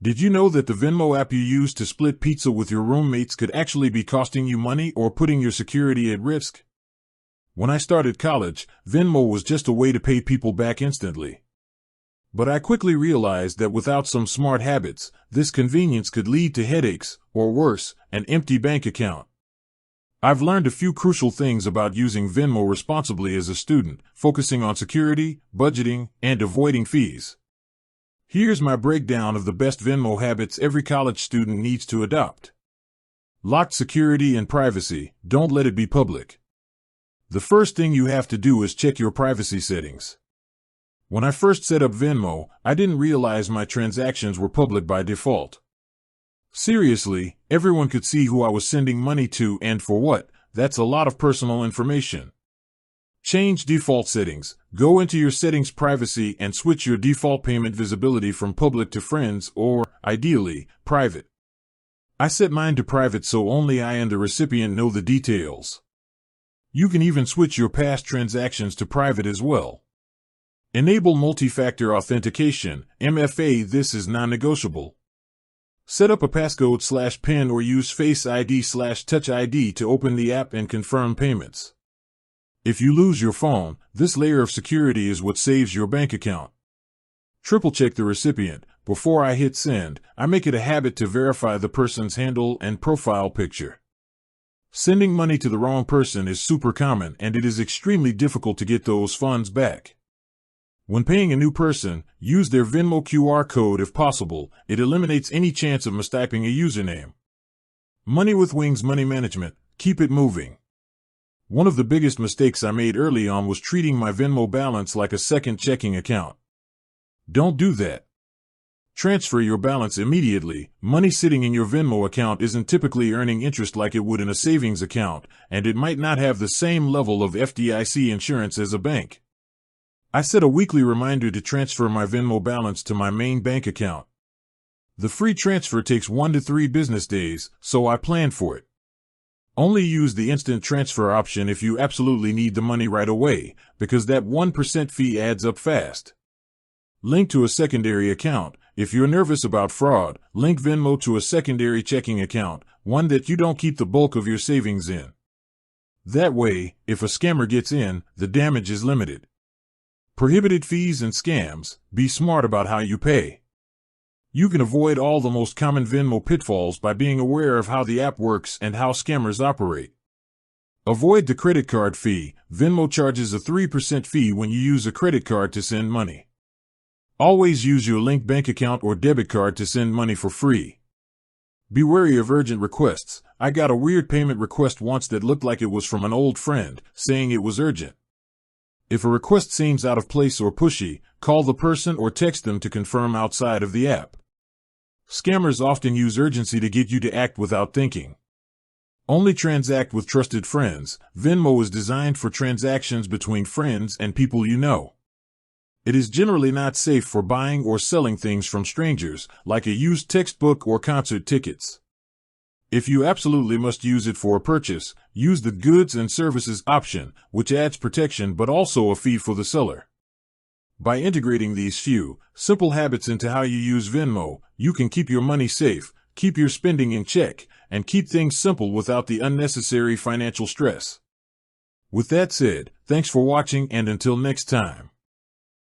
Did you know that the Venmo app you use to split pizza with your roommates could actually be costing you money or putting your security at risk? When I started college, Venmo was just a way to pay people back instantly. But I quickly realized that without some smart habits, this convenience could lead to headaches, or worse, an empty bank account. I've learned a few crucial things about using Venmo responsibly as a student, focusing on security, budgeting, and avoiding fees. Here's my breakdown of the best Venmo habits every college student needs to adopt. Locked security and privacy. Don't let it be public. The first thing you have to do is check your privacy settings. When I first set up Venmo, I didn't realize my transactions were public by default. Seriously, everyone could see who I was sending money to and for what. That's a lot of personal information. Change default settings. Go into your settings privacy and switch your default payment visibility from public to friends or, ideally, private. I set mine to private so only I and the recipient know the details. You can even switch your past transactions to private as well. Enable multi-factor authentication, MFA. This is non-negotiable. Set up a passcode/PIN or use Face ID/Touch ID to open the app and confirm payments. If you lose your phone, this layer of security is what saves your bank account. Triple check the recipient. Before I hit send, I make it a habit to verify the person's handle and profile picture. Sending money to the wrong person is super common and it is extremely difficult to get those funds back. When paying a new person, use their Venmo QR code if possible. It eliminates any chance of mistyping a username. Money with Wings money management. Keep it moving. One of the biggest mistakes I made early on was treating my Venmo balance like a second checking account. Don't do that. Transfer your balance immediately. Money sitting in your Venmo account isn't typically earning interest like it would in a savings account, and it might not have the same level of FDIC insurance as a bank. I set a weekly reminder to transfer my Venmo balance to my main bank account. The free transfer takes 1 to 3 business days, so I plan for it. Only use the instant transfer option if you absolutely need the money right away, because that 1% fee adds up fast. Link to a secondary account. If you're nervous about fraud, link Venmo to a secondary checking account, one that you don't keep the bulk of your savings in. That way, if a scammer gets in, the damage is limited. Prohibited fees and scams. Be smart about how you pay. You can avoid all the most common Venmo pitfalls by being aware of how the app works and how scammers operate. Avoid the credit card fee. Venmo charges a 3% fee when you use a credit card to send money. Always use your linked bank account or debit card to send money for free. Be wary of urgent requests. I got a weird payment request once that looked like it was from an old friend, saying it was urgent. If a request seems out of place or pushy, call the person or text them to confirm outside of the app. Scammers often use urgency to get you to act without thinking. Only transact with trusted friends. Venmo is designed for transactions between friends and people you know. It is generally not safe for buying or selling things from strangers, like a used textbook or concert tickets. If you absolutely must use it for a purchase, use the goods and services option, which adds protection but also a fee for the seller. By integrating these few, simple habits into how you use Venmo, you can keep your money safe, keep your spending in check, and keep things simple without the unnecessary financial stress. With that said, thanks for watching and until next time.